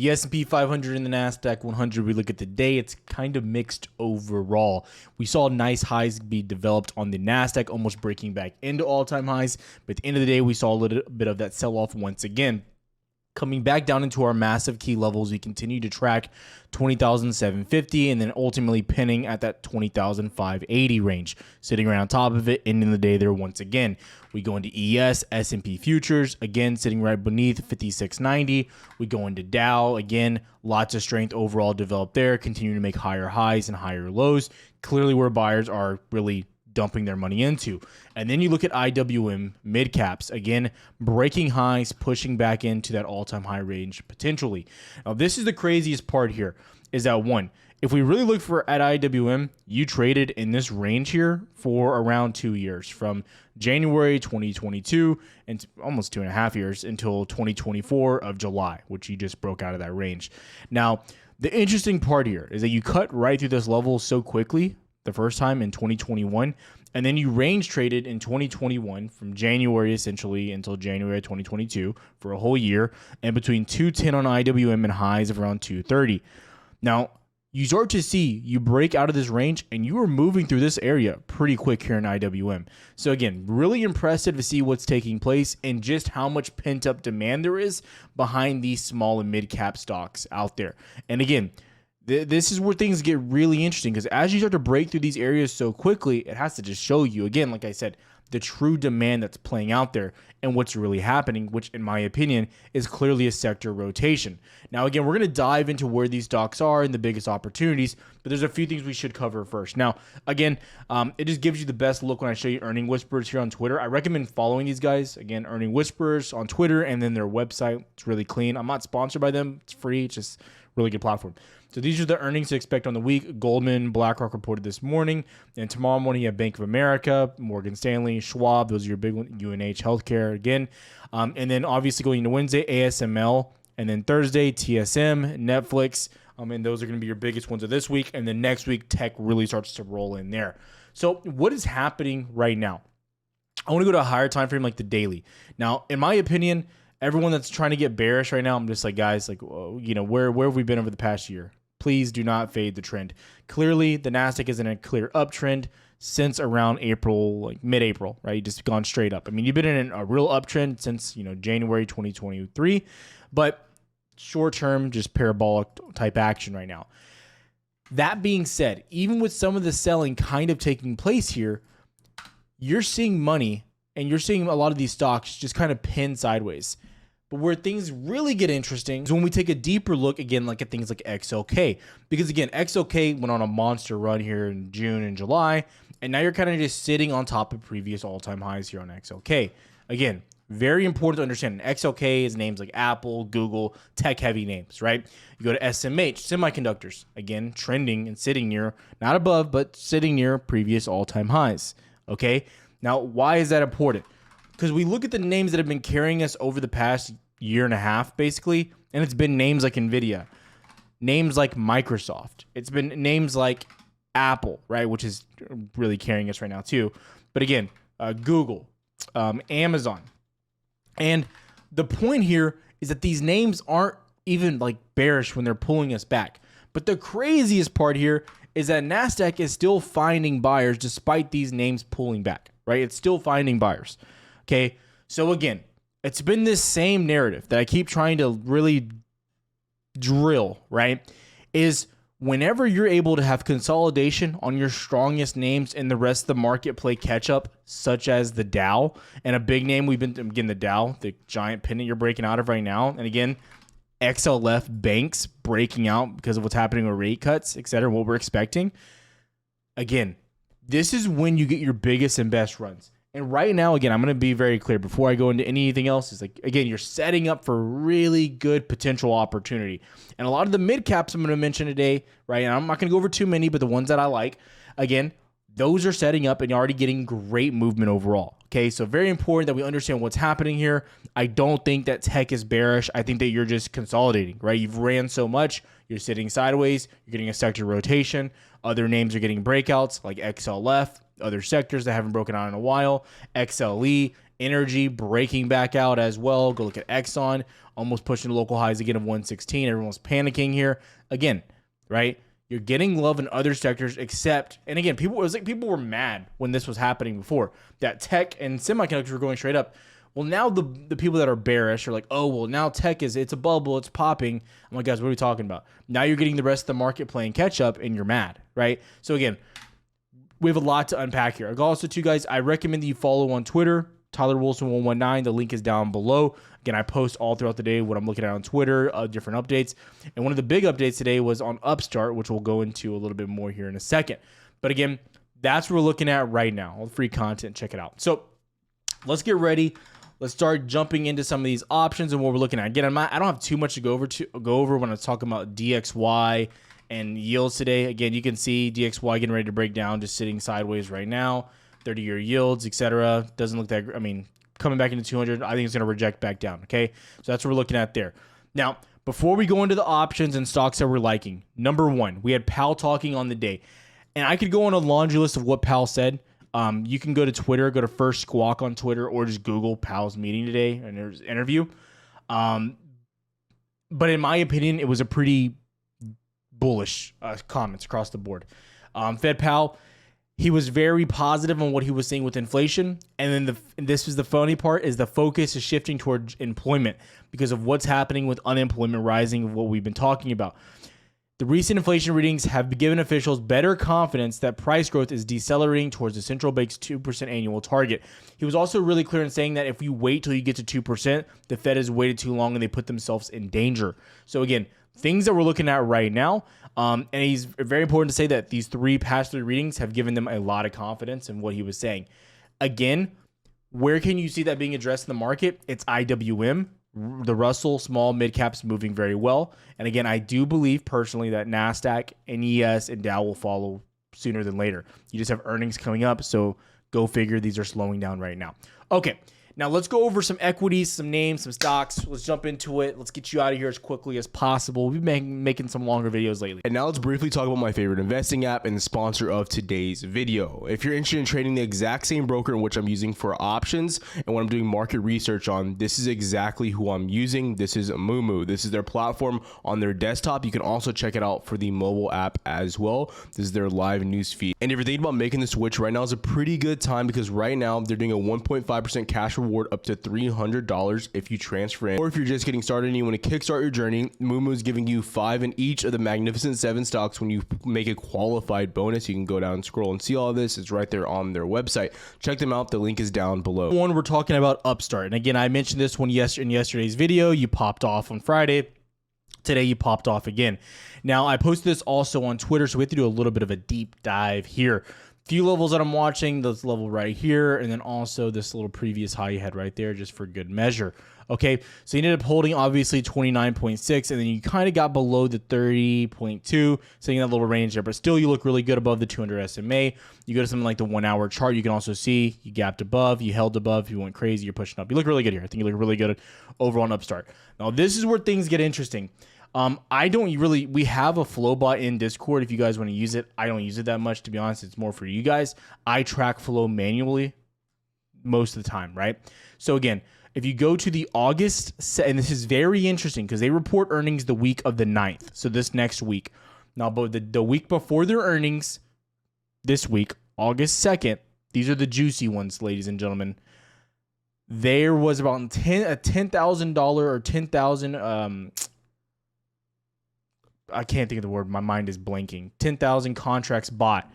The S&P 500 and the Nasdaq 100, we look at the day, it's kind of mixed overall. We saw nice highs be developed on the Nasdaq, almost breaking back into all-time highs. But at the end of the day, we saw a little bit of that sell-off once again. Coming back down into our massive key levels, we continue to track 20,750 and then ultimately pinning at that 20,580 range, sitting right on top of it, ending the day there once again. We go into ES, S&P futures, again sitting right beneath 5690. We go into Dow, again, lots of strength overall developed there, continuing to make higher highs and higher lows, clearly where buyers are really dumping their money into. And then you look at IWM mid caps, again, breaking highs, pushing back into that all-time high range potentially. Now, this is the craziest part here, is that one, if we really look at IWM, you traded in this range here for around 2 years, from January 2022 and almost 2.5 years until 2024 of July, which you just broke out of that range. Now, the interesting part here is that you cut right through this level so quickly the first time in 2021, and then you range traded in 2021 from January essentially until January 2022 for a whole year, and between 210 on IWM and highs of around 230. Now, you start to see you break out of this range and you are moving through this area pretty quick here in IWM. So again, really impressive to see what's taking place and just how much pent up demand there is behind these small and mid cap stocks out there. And again, this is where things get really interesting, because as you start to break through these areas so quickly, it has to just show you, again, like I said, the true demand that's playing out there and what's really happening, which in my opinion is clearly a sector rotation. Now, again, we're going to dive into where these stocks are and the biggest opportunities, but there's a few things we should cover first. Now, again, it just gives you the best look when I show you Earning Whisperers here on Twitter. I recommend following these guys. Again, Earning Whisperers on Twitter, and then their website. It's really clean. I'm not sponsored by them. It's free. It's just really good platform. So these are the earnings to expect on the week. Goldman, BlackRock reported this morning. And tomorrow morning, you have Bank of America, Morgan Stanley, Schwab. Those are your big ones. UNH Healthcare again. And then obviously going into Wednesday, ASML. And then Thursday, TSM, Netflix. And those are going to be your biggest ones of this week. And then next week, tech really starts to roll in there. So what is happening right now? I want to go to a higher time frame like the daily. Now, in my opinion, everyone that's trying to get bearish right now, I'm just like, guys, like, where have we been over the past year? Please do not fade the trend. Clearly, the Nasdaq is in a clear uptrend since around April, like mid-April, right? Just gone straight up. I mean, you've been in a real uptrend since, January 2023, but short-term, just parabolic type action right now. That being said, even with some of the selling kind of taking place here, you're seeing money and you're seeing a lot of these stocks just kind of pin sideways. But where things really get interesting is when we take a deeper look, again, like at things like XLK. Because again, XLK went on a monster run here in June and July, and now you're kind of just sitting on top of previous all-time highs here on XLK. Again, very important to understand. XLK is names like Apple, Google, tech-heavy names, right? You go to SMH, semiconductors, again, trending and sitting near, not above, but sitting near previous all-time highs, okay? Now, why is that important? Because we look at the names that have been carrying us over the past year and a half, basically, and it's been names like NVIDIA, names like Microsoft. It's been names like Apple, right, which is really carrying us right now too. But again, Google, Amazon. And the point here is that these names aren't even like bearish when they're pulling us back. But the craziest part here is that Nasdaq is still finding buyers despite these names pulling back, right? It's still finding buyers. Okay, so again, it's been this same narrative that I keep trying to really drill, right? Is whenever you're able to have consolidation on your strongest names and the rest of the market play catch up, such as the Dow, and a big name again, the Dow, the giant pennant you're breaking out of right now. And again, XLF banks breaking out because of what's happening with rate cuts, et cetera, what we're expecting. Again, this is when you get your biggest and best runs. And right now, again, I'm going to be very clear before I go into anything else. Is like, again, you're setting up for really good potential opportunity. And a lot of the mid caps I'm going to mention today, right? And I'm not going to go over too many, but the ones that I like, again, those are setting up and you're already getting great movement overall. Okay, so very important that we understand what's happening here. I don't think that tech is bearish. I think that you're just consolidating, right? You've ran so much, you're sitting sideways, you're getting a sector rotation. Other names are getting breakouts like XLF, other sectors that haven't broken out in a while, XLE, Energy breaking back out as well. Go look at Exxon, almost pushing local highs again of 116. Everyone's panicking here. Again, right? You're getting love in other sectors except, and again, it was like people were mad when this was happening before, that tech and semiconductors were going straight up. Well, now the people that are bearish are like, oh, well, now tech it's a bubble, it's popping. I'm like, guys, what are we talking about? Now you're getting the rest of the market playing catch up and you're mad, right? So again, we have a lot to unpack here. Also, too, guys, I recommend that you follow on Twitter, Tyler Wilson 119. The link is down below. Again, I post all throughout the day what I'm looking at on Twitter, different updates. And one of the big updates today was on Upstart, which we'll go into a little bit more here in a second. But again, that's what we're looking at right now. All the free content, check it out. So let's get ready. Let's start jumping into some of these options and what we're looking at. Again, I don't have too much to go over when I'm talking about DXY and yields today. Again, you can see DXY getting ready to break down, just sitting sideways right now. 30-year yields, etc. Doesn't look that, coming back into 200, I think it's going to reject back down, okay? So that's what we're looking at there. Now, before we go into the options and stocks that we're liking, number one, we had Powell talking on the day. And I could go on a laundry list of what Powell said. You can go to Twitter, go to First Squawk on Twitter, or just Google Powell's meeting today and there's an interview. But in my opinion, it was a pretty bullish comments across the board. Fed Powell, he was very positive on what he was seeing with inflation. And then this is the funny part, is the focus is shifting towards employment because of what's happening with unemployment rising, of what we've been talking about. The recent inflation readings have given officials better confidence that price growth is decelerating towards the central bank's 2% annual target. He was also really clear in saying that if you wait till you get to 2%, the Fed has waited too long and they put themselves in danger. So again, things that we're looking at right now, and he's very important to say that these past three readings have given them a lot of confidence in what he was saying. Again, where can you see that being addressed in the market? It's IWM. The Russell small mid caps moving very well. And again, I do believe personally that Nasdaq, NES, and Dow will follow sooner than later. You just have earnings coming up, so go figure these are slowing down right now. Okay, now let's go over some equities, some names, some stocks. Let's jump into it. Let's get you out of here as quickly as possible. We've been making some longer videos lately. And now let's briefly talk about my favorite investing app and the sponsor of today's video. If you're interested in trading the exact same broker in which I'm using for options and what I'm doing market research on, this is exactly who I'm using. This is Moomoo. This is their platform on their desktop. You can also check it out for the mobile app as well. This is their live news feed. And if you're thinking about making the switch right now is a pretty good time because right now they're doing a 1.5% cash reward up to $300 if you transfer in. Or if you're just getting started and you want to kickstart your journey, Moomoo is giving you 5 in each of the Magnificent 7 stocks when you make a qualified bonus. You can go down and scroll and see all of this. It's right there on their website. Check them out. The link is down below. One, we're talking about Upstart. And again, I mentioned this in yesterday's video. You popped off on Friday. Today, you popped off again. Now, I posted this also on Twitter, so we have to do a little bit of a deep dive here. Few levels that I'm watching, this level right here, and then also this little previous high you had right there, just for good measure. Okay, so you ended up holding obviously 29.6, and then you kind of got below the 30.2, so you got a little range there, but still you look really good above the 200 SMA. You go to something like the 1 hour chart, you can also see you gapped above, you held above, you went crazy, you're pushing up. You look really good here. I think you look really good over on Upstart. Now this is where things get interesting. We have a flow bot in Discord if you guys want to use it. I don't use it that much, to be honest. It's more for you guys. I track flow manually most of the time, right? So again, if you go to the August, and this is very interesting because they report earnings the week of the 9th. So this next week. Now, but the week before their earnings, this week, August 2nd, these are the juicy ones, ladies and gentlemen. There was about a $10,000 or 10,000, I can't think of the word. My mind is blanking. 10,000 contracts bought,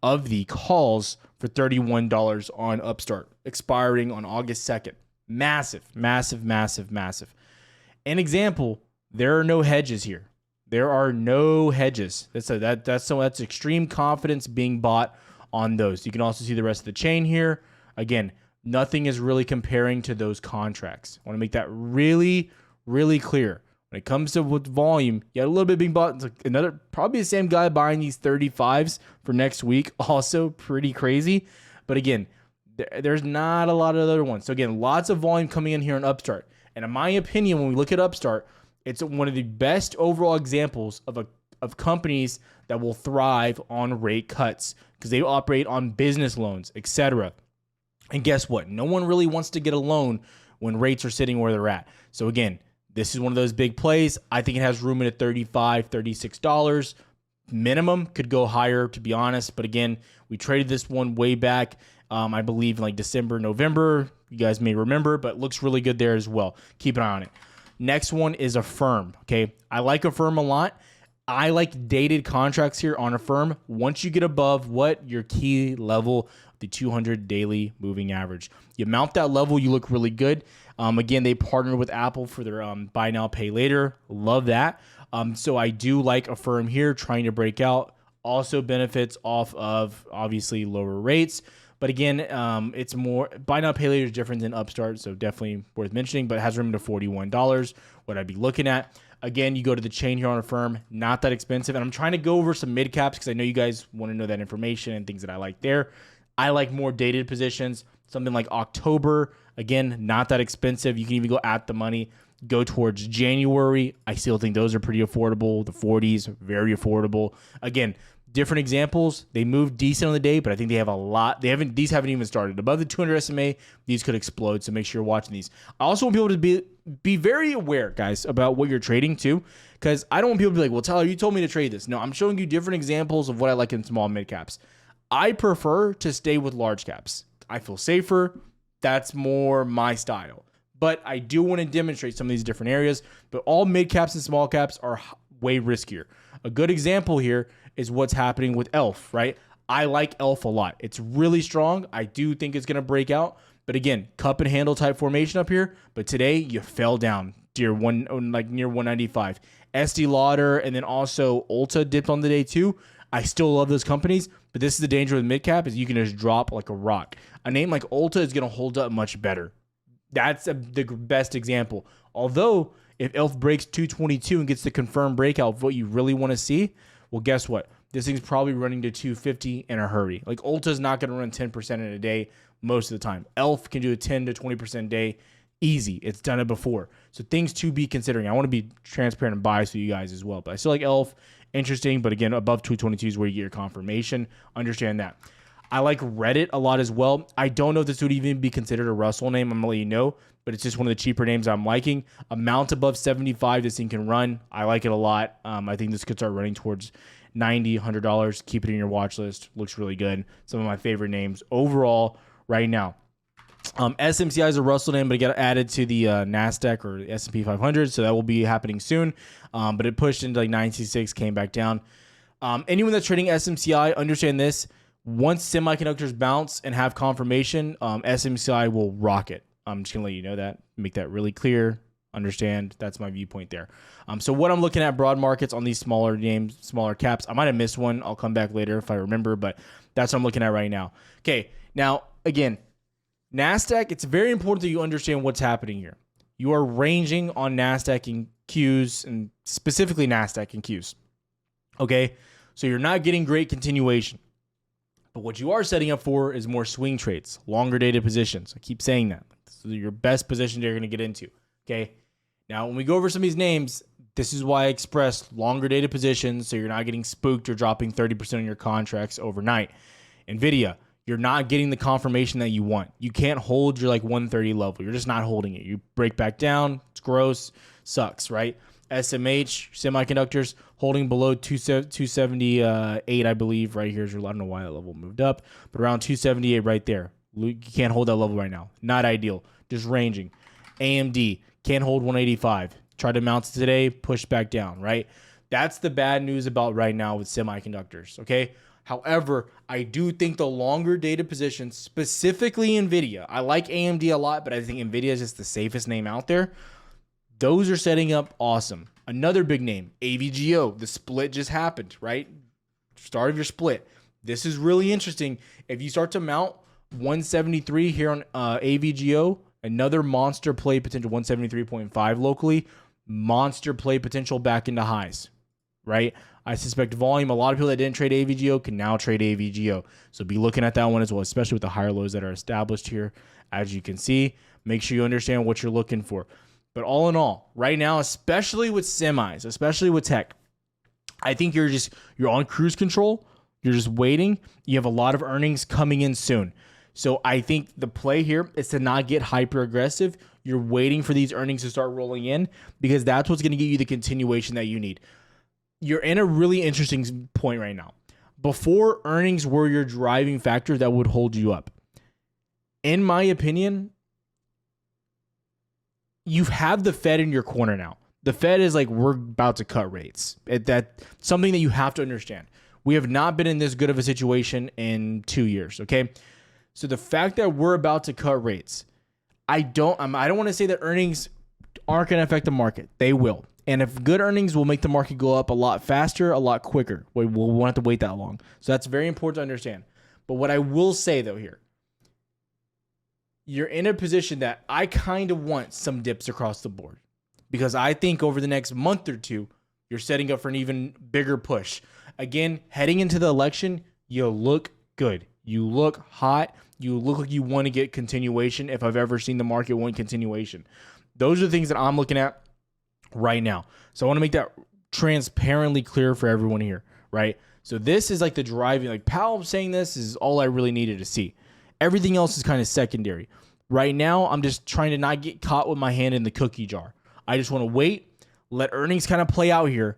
of the calls for $31 on Upstart, expiring on August 2nd. Massive, massive, massive, massive. An example, there are no hedges here. There are no hedges. That's extreme confidence being bought on those. You can also see the rest of the chain here. Again, nothing is really comparing to those contracts. I want to make that really, really clear. When it comes to with volume, you had a little bit being bought. It's like probably the same guy buying these 35s for next week. Also pretty crazy. But again, there's not a lot of other ones. So again, lots of volume coming in here on Upstart. And in my opinion, when we look at Upstart, it's one of the best overall examples of companies that will thrive on rate cuts because they operate on business loans, etc. And guess what? No one really wants to get a loan when rates are sitting where they're at. So again, this is one of those big plays. I think it has room at $35, $36 minimum. Could go higher, to be honest. But again, we traded this one way back, I believe, in like December, November. You guys may remember, but looks really good there as well. Keep an eye on it. Next one is Affirm. Okay, I like Affirm a lot. I like dated contracts here on Affirm. Once you get above what your key level, the 200 daily moving average, you mount that level, you look really good. Again, they partnered with Apple for their buy now, pay later. Love that. So I do like Affirm here, trying to break out. Also benefits off of obviously lower rates. But again, it's more buy now, pay later is different than Upstart, so definitely worth mentioning. But it has room to $41. What I'd be looking at. Again, you go to the chain here on Affirm, not that expensive. And I'm trying to go over some mid caps because I know you guys want to know that information and things that I like there. I like more dated positions, something like October. Again, not that expensive. You can even go at the money. Go towards January. I still think those are pretty affordable. The 40s, very affordable. Again, different examples. They moved decent on the day, but I think they have a lot. These haven't even started. Above the 200 SMA, these could explode. So make sure you're watching these. I also want people to be very aware, guys, about what you're trading too, because I don't want people to be like, well, Tyler, you told me to trade this. No, I'm showing you different examples of what I like in small mid caps. I prefer to stay with large caps. I feel safer. That's more my style. But I do want to demonstrate some of these different areas. But all mid caps and small caps are way riskier. A good example here is what's happening with ELF, right? I like ELF a lot. It's really strong. I do think it's going to break out. But again, cup and handle type formation up here. But today you fell down near 195. SD Lauder and then also Ulta dipped on the day too. I still love those companies, but this is the danger with mid cap is you can just drop like a rock. A name like Ulta is going to hold up much better. That's the best example. Although if ELF breaks 222 and gets the confirmed breakout of what you really want to see, well, guess what? This thing's probably running to 250 in a hurry. Like Ulta's not going to run 10% in a day most of the time. ELF can do a 10 to 20% day easy. It's done it before. So things to be considering. I want to be transparent and biased with you guys as well. But I still like ELF. Interesting. But again, above 222 is where you get your confirmation. Understand that. I like Reddit a lot as well. I don't know if this would even be considered a Russell name. I'm going to let you know. But it's just one of the cheaper names I'm liking. Amount above 75 this thing can run. I like it a lot. I think this could start running towards $90, $100. Keep it in your watch list. Looks really good. Some of my favorite names overall right now. SMCI is a Russell name, but it got added to the Nasdaq or the S&P 500, so that will be happening soon. But it pushed into like 966, came back down. Anyone that's trading SMCI, understand this. Once semiconductors bounce and have confirmation, SMCI will rock it. I'm just going to let you know that, make that really clear. Understand, that's my viewpoint there. So what I'm looking at broad markets on these smaller names, smaller caps. I might have missed one. I'll come back later if I remember, but that's what I'm looking at right now. Okay, now again, Nasdaq, it's very important that you understand what's happening here. You are ranging on Nasdaq and Qs, and specifically Nasdaq and Qs. Okay, so you're not getting great continuation. But what you are setting up for is more swing trades, longer dated positions. I keep saying that. This is your best position you're going to get into. Okay, now when we go over some of these names, this is why I express longer dated positions so you're not getting spooked or dropping 30% on your contracts overnight. NVIDIA, you're not getting the confirmation that you want. You can't hold your like 130 level. You're just not holding it. You break back down. It's gross. Sucks, right? SMH, semiconductors, holding below 278, I believe. Right here is your, I don't know why that level moved up, but around 278 right there. You can't hold that level right now. Not ideal. Just ranging. AMD, can't hold 185. Tried to mount it today, pushed back down, right? That's the bad news about right now with semiconductors, okay? However, I do think the longer dated positions, specifically NVIDIA, I like AMD a lot, but I think NVIDIA is just the safest name out there. Those are setting up awesome. Another big name, AVGO. The split just happened, right? Start of your split. This is really interesting. If you start to mount 173 here on AVGO, another monster play potential, 173.5 locally, monster play potential back into highs, right? I suspect volume, a lot of people that didn't trade AVGO can now trade AVGO. So be looking at that one as well, especially with the higher lows that are established here. As you can see, make sure you understand what you're looking for. But all in all, right now, especially with semis, especially with tech, I think you're on cruise control. You're just waiting. You have a lot of earnings coming in soon. So I think the play here is to not get hyper aggressive. You're waiting for these earnings to start rolling in because that's what's going to get you the continuation that you need. You're in a really interesting point right now. Before, earnings were your driving factor that would hold you up. In my opinion, you have the Fed in your corner now. The Fed is like, we're about to cut rates. That's something that you have to understand. We have not been in this good of a situation in 2 years, okay? So the fact that we're about to cut rates, I don't want to say that earnings aren't going to affect the market. They will. And if good earnings will make the market go up a lot faster, a lot quicker. We won't have to wait that long. So that's very important to understand. But what I will say, though, here, you're in a position that I kind of want some dips across the board because I think over the next month or two, you're setting up for an even bigger push. Again, heading into the election, you look good. You look hot. You look like you want to get continuation if I've ever seen the market want continuation. Those are the things that I'm looking at right now. So I want to make that transparently clear for everyone here, right? So this is like the driving, like Powell saying this is all I really needed to see. Everything else is kind of secondary. Right now, I'm just trying to not get caught with my hand in the cookie jar. I just want to wait, let earnings kind of play out here,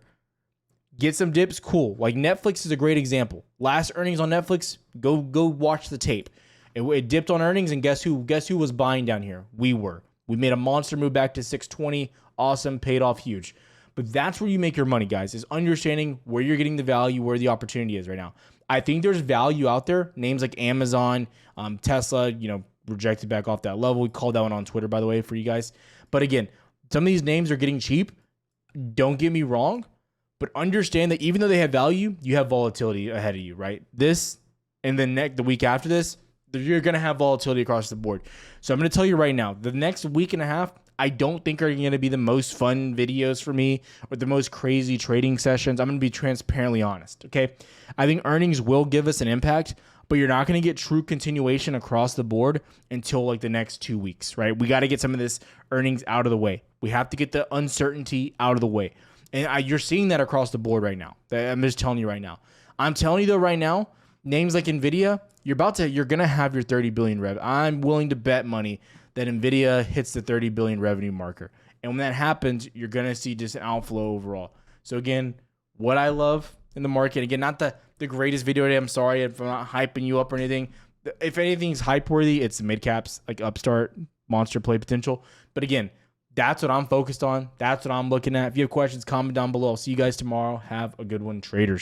get some dips, cool. Like Netflix is a great example. Last earnings on Netflix, go watch the tape. It dipped on earnings, and guess who was buying down here? We were. We made a monster move back to 620. Awesome, paid off huge. But that's where you make your money, guys, is understanding where you're getting the value, where the opportunity is right now. I think there's value out there. Names like Amazon, Tesla, rejected back off that level. We called that one on Twitter, by the way, for you guys. But again, some of these names are getting cheap. Don't get me wrong, but understand that even though they have value, you have volatility ahead of you, right? This and the week after this, you're going to have volatility across the board. So I'm going to tell you right now, the next week and a half, I don't think are going to be the most fun videos for me or the most crazy trading sessions. I'm going to be transparently honest, okay? I think earnings will give us an impact, but you're not going to get true continuation across the board until like the next 2 weeks, right? We got to get some of this earnings out of the way. We have to get the uncertainty out of the way. And you're seeing that across the board right now. I'm just telling you right now. I'm telling you though right now, names like NVIDIA, you're going to have your 30 billion rev. I'm willing to bet money that NVIDIA hits the 30 billion revenue marker. And when that happens, you're going to see just an outflow overall. So again, what I love in the market, again, not the greatest video today. I'm sorry if I'm not hyping you up or anything. If anything's hype worthy, it's the mid caps, like upstart, monster play potential. But again, that's what I'm focused on. That's what I'm looking at. If you have questions, comment down below. I'll see you guys tomorrow. Have a good one, traders.